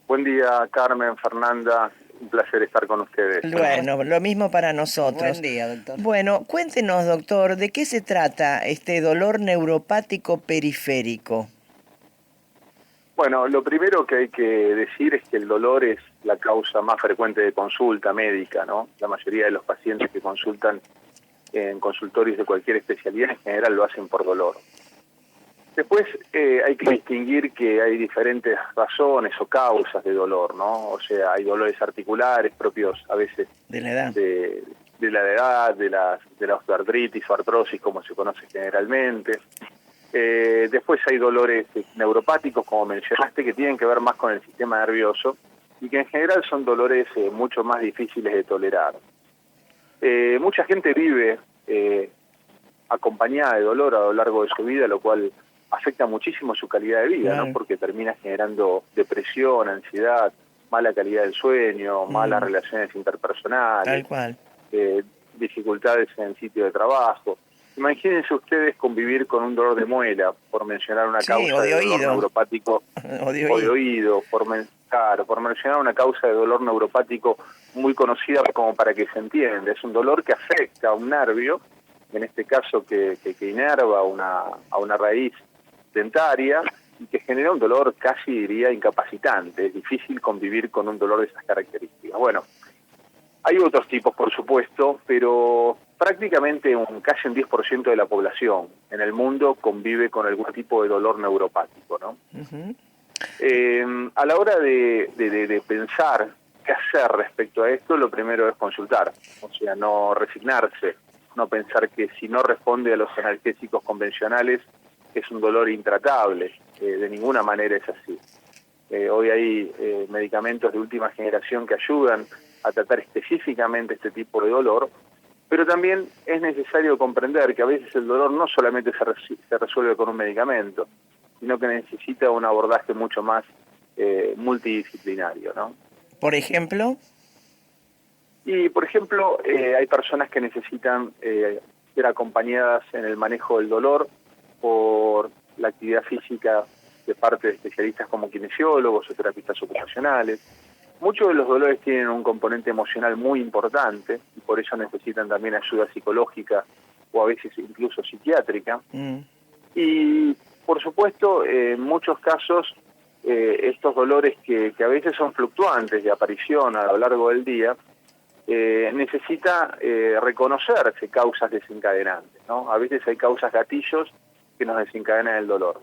Buen día, Carmen, Fernanda. Un placer estar con ustedes. Bueno, lo mismo para nosotros. Buen día, doctor. Bueno, cuéntenos, doctor, ¿de qué se trata este dolor neuropático periférico? Bueno, lo primero que hay que decir es que el dolor es la causa más frecuente de consulta médica, ¿no? La mayoría de los pacientes que consultan en consultorios de cualquier especialidad en general lo hacen por dolor. Después hay que distinguir que hay diferentes razones o causas de dolor, ¿no? O sea, hay dolores articulares propios a veces De la edad. de la edad, de la osteoartritis o artrosis, como se conoce generalmente. Después hay dolores neuropáticos, como mencionaste, que tienen que ver más con el sistema nervioso y que en general son dolores mucho más difíciles de tolerar. Mucha gente vive acompañada de dolor a lo largo de su vida, lo cual afecta muchísimo su calidad de vida, Claro. ¿no? Porque termina generando depresión, ansiedad, mala calidad del sueño, malas relaciones interpersonales, Tal cual. dificultades en el sitio de trabajo. Imagínense ustedes convivir con un dolor de muela, por mencionar una Sí, causa o de dolor oído. neuropático, O de o de oído. oído, por mencionar una causa de dolor neuropático muy conocida como para que se entienda. Es un dolor que afecta a un nervio, en este caso que inerva a una raíz dentaria, y que genera un dolor casi, diría, incapacitante. Es difícil convivir con un dolor de esas características. Bueno, hay otros tipos, por supuesto, pero prácticamente casi un 10% de la población en el mundo convive con algún tipo de dolor neuropático, ¿no? Ujú. A la hora de pensar qué hacer respecto a esto, lo primero es consultar, o sea, no resignarse, no pensar que si no responde a los analgésicos convencionales es un dolor intratable, de ninguna manera es así. Hoy hay medicamentos de última generación que ayudan a tratar específicamente este tipo de dolor, pero también es necesario comprender que a veces el dolor no solamente se resuelve con un medicamento, sino que necesita un abordaje mucho más multidisciplinario, ¿no? Por ejemplo, Y, por ejemplo, hay personas que necesitan ser acompañadas en el manejo del dolor por la actividad física de parte de especialistas como kinesiólogos o terapistas ocupacionales. Muchos de los dolores tienen un componente emocional muy importante y por eso necesitan también ayuda psicológica o a veces incluso psiquiátrica. Y, por supuesto, en muchos casos, estos dolores que a veces son fluctuantes de aparición a lo largo del día, necesita reconocerse causas desencadenantes, ¿no? A veces hay causas gatillos que nos desencadenan el dolor.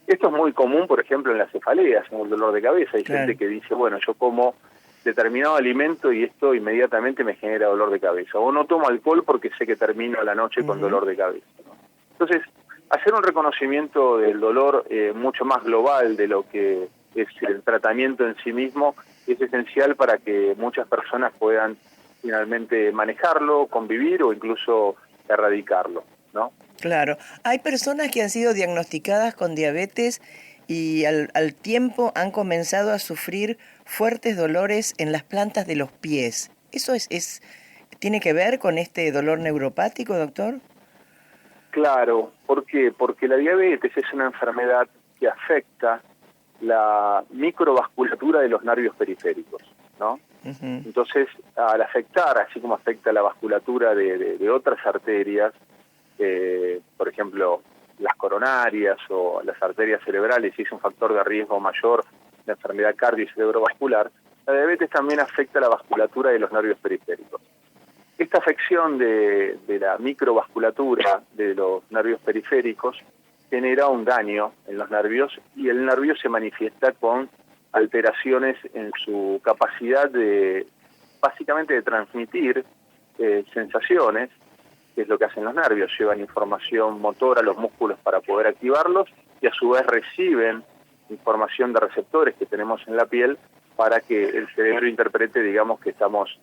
Esto es muy común, por ejemplo, en las cefaleas, en el dolor de cabeza. Hay Claro. gente que dice, bueno, yo como determinado alimento y esto inmediatamente me genera dolor de cabeza. O no tomo alcohol porque sé que termino la noche con dolor de cabeza, ¿no? Entonces, hacer un reconocimiento del dolor mucho más global de lo que es el tratamiento en sí mismo es esencial para que muchas personas puedan finalmente manejarlo, convivir o incluso erradicarlo, ¿no? claro, hay personas que han sido diagnosticadas con diabetes y al tiempo han comenzado a sufrir fuertes dolores en las plantas de los pies. ¿Eso tiene que ver con este dolor neuropático, doctor? Claro, ¿por qué? Porque la diabetes es una enfermedad que afecta la microvasculatura de los nervios periféricos, ¿no? Ujú. Entonces, al afectar, así como afecta la vasculatura de otras arterias, por ejemplo, las coronarias o las arterias cerebrales, y es un factor de riesgo mayor de enfermedad cardio y cerebrovascular, la diabetes también afecta la vasculatura de los nervios periféricos. Esta afección de la microvasculatura de los nervios periféricos genera un daño en los nervios y el nervio se manifiesta con alteraciones en su capacidad básicamente de transmitir sensaciones, que es lo que hacen los nervios, llevan información motora a los músculos para poder activarlos y a su vez reciben información de receptores que tenemos en la piel para que el cerebro interprete, digamos, que estamos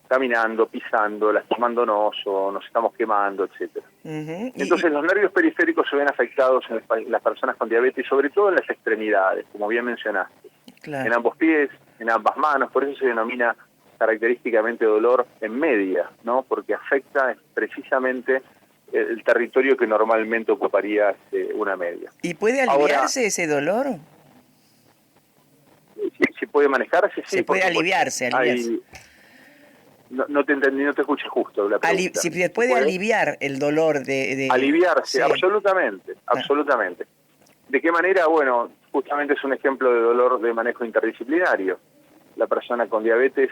caminando, pisando, lastimándonos o nos estamos quemando, etcétera. Ujú. Entonces los nervios periféricos se ven afectados en las personas con diabetes, sobre todo en las extremidades, como bien mencionaste, Claro. en ambos pies, en ambas manos, por eso se denomina característicamente dolor en media, ¿no? Porque afecta precisamente el territorio que normalmente ocuparía una media. ¿Y puede Ahora, aliviarse ese dolor? puede manejarse, sí. Se puede aliviarse. No te entendí, no te escuché justo la pregunta. Si se puede aliviar el dolor de... Aliviarse, sí. Absolutamente. ¿De qué manera? Bueno, justamente es un ejemplo de dolor de manejo interdisciplinario. La persona con diabetes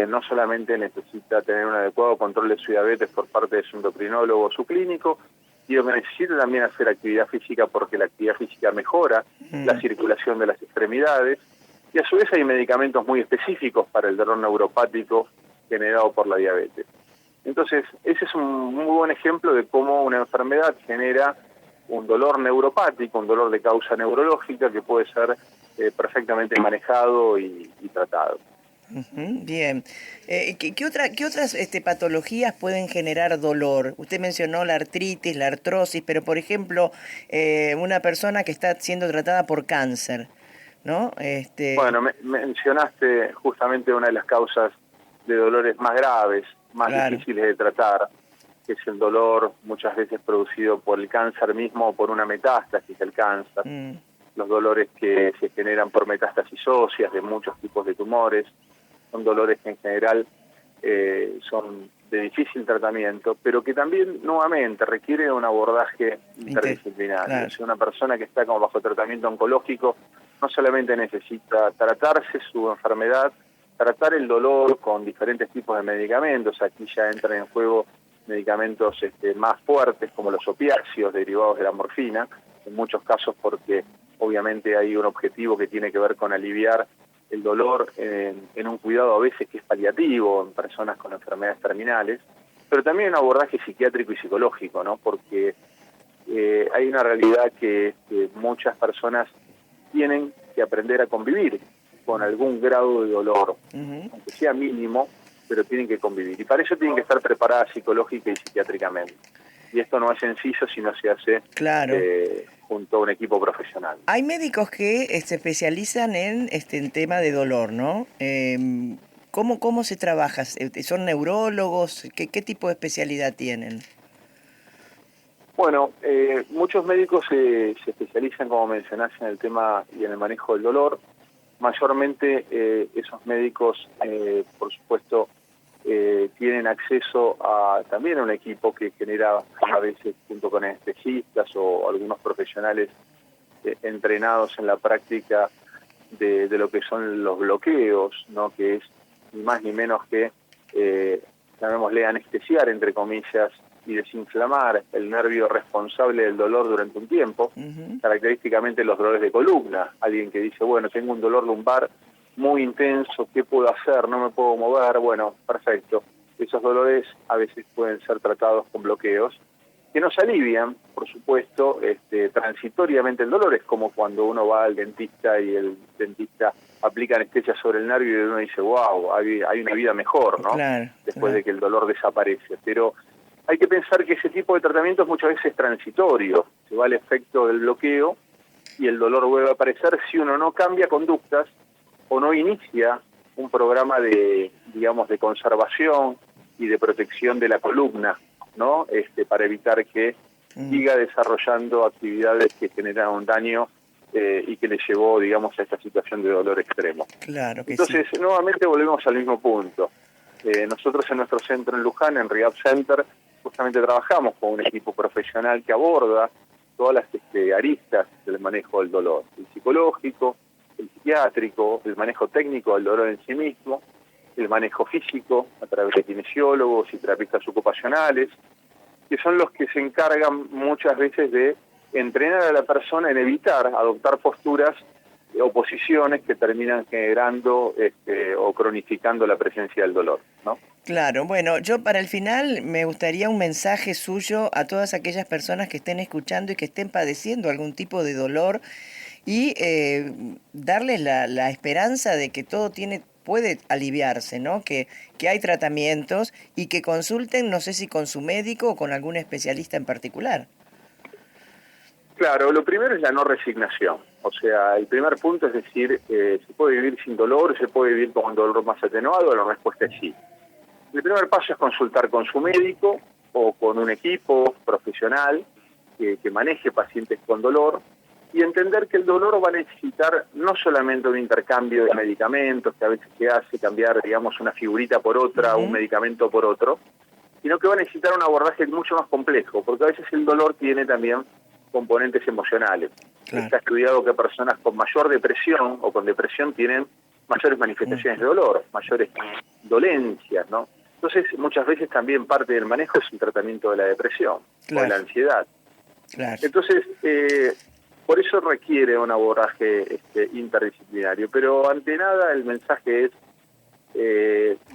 no solamente necesita tener un adecuado control de su diabetes por parte de su endocrinólogo o su clínico, sino que necesita también hacer actividad física porque la actividad física mejora la circulación de las extremidades, y a su vez hay medicamentos muy específicos para el dolor neuropático generado por la diabetes. Entonces, ese es un muy buen ejemplo de cómo una enfermedad genera un dolor neuropático, un dolor de causa neurológica que puede ser perfectamente manejado y tratado. Bien. ¿Qué otras patologías pueden generar dolor? Usted mencionó la artritis, la artrosis, pero por ejemplo, una persona que está siendo tratada por cáncer, ¿no? Bueno, mencionaste justamente una de las causas de dolores más graves, más difíciles de tratar, que es el dolor muchas veces producido por el cáncer mismo o por una metástasis del cáncer. Los dolores que se generan por metástasis óseas de muchos tipos de tumores, son dolores que en general son de difícil tratamiento, pero que también nuevamente requiere un abordaje interdisciplinario. Claro. O sea, una persona que está como bajo tratamiento oncológico no solamente necesita tratarse su enfermedad, tratar el dolor con diferentes tipos de medicamentos. Aquí ya entran en juego medicamentos más fuertes como los opiáceos derivados de la morfina, en muchos casos porque obviamente hay un objetivo que tiene que ver con aliviar el dolor en un cuidado a veces que es paliativo en personas con enfermedades terminales, pero también un abordaje psiquiátrico y psicológico, ¿no? Porque hay una realidad que muchas personas tienen que aprender a convivir con algún grado de dolor, aunque sea mínimo, pero tienen que convivir. Y para eso tienen que estar preparadas psicológica y psiquiátricamente. Y esto no es sencillo si no se hace junto a un equipo profesional. Hay médicos que se especializan en tema de dolor, ¿no? ¿Cómo se trabaja? ¿Son neurólogos? ¿Qué tipo de especialidad tienen? Bueno, muchos médicos se especializan, como mencionás, en el tema y en el manejo del dolor. Mayormente esos médicos, por supuesto, tienen acceso también a un equipo que genera a veces junto con anestesistas o algunos profesionales entrenados en la práctica de lo que son los bloqueos, ¿no? Que es ni más ni menos que, llamémosle, anestesiar, entre comillas, y desinflamar el nervio responsable del dolor durante un tiempo, característicamente los dolores de columna. Alguien que dice, bueno, tengo un dolor lumbar muy intenso, ¿qué puedo hacer? No me puedo mover. Bueno, perfecto. Esos dolores a veces pueden ser tratados con bloqueos que nos alivian, por supuesto, transitoriamente el dolor. Es como cuando uno va al dentista y el dentista aplica anestesia sobre el nervio y uno dice, wow, hay una vida mejor, ¿no? Claro, después de que el dolor desaparece. Pero hay que pensar que ese tipo de tratamientos muchas veces es transitorio. Se va el efecto del bloqueo y el dolor vuelve a aparecer si uno no cambia conductas o no inicia un programa de conservación y de protección de la columna, ¿no? Para evitar que siga desarrollando actividades que generan un daño y que le llevó, a esta situación de dolor extremo. Claro que Entonces, sí. nuevamente volvemos al mismo punto. Nosotros en nuestro centro en Luján, en Rehab Center, justamente trabajamos con un equipo profesional que aborda todas las aristas del manejo del dolor, el psicológico, el psiquiátrico, el manejo técnico del dolor en sí mismo, el manejo físico a través de kinesiólogos y terapistas ocupacionales, que son los que se encargan muchas veces de entrenar a la persona en evitar adoptar posturas o posiciones que terminan generando o cronificando la presencia del dolor, ¿no? Claro, bueno, yo para el final me gustaría un mensaje suyo a todas aquellas personas que estén escuchando y que estén padeciendo algún tipo de dolor y darles la esperanza de que todo puede aliviarse, ¿no? Que hay tratamientos y que consulten, no sé si con su médico o con algún especialista en particular. Claro, lo primero es la no resignación. O sea, el primer punto es decir, ¿se puede vivir sin dolor? ¿Se puede vivir con un dolor más atenuado? La respuesta es sí. El primer paso es consultar con su médico o con un equipo profesional que maneje pacientes con dolor y entender que el dolor va a necesitar no solamente un intercambio de medicamentos, que a veces se hace cambiar, digamos, una figurita por otra, un medicamento por otro, sino que va a necesitar un abordaje mucho más complejo, porque a veces el dolor tiene también componentes emocionales. Claro. Está estudiado que personas con mayor depresión o con depresión tienen mayores manifestaciones de dolor, mayores dolencias, ¿no? Entonces, muchas veces también parte del manejo es el tratamiento de la depresión o de la ansiedad. Claro. Entonces, por eso requiere un abordaje interdisciplinario. Pero ante nada el mensaje es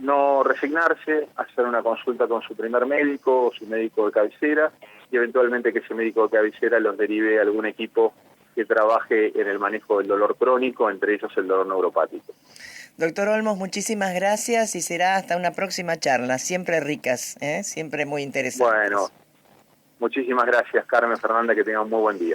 no resignarse, hacer una consulta con su primer médico o su médico de cabecera y eventualmente que ese médico de cabecera los derive a algún equipo que trabaje en el manejo del dolor crónico, entre ellos el dolor neuropático. Doctor Olmos, muchísimas gracias y será hasta una próxima charla, siempre ricas, siempre muy interesantes. Bueno, muchísimas gracias, Carmen, Fernanda, que tengan un muy buen día.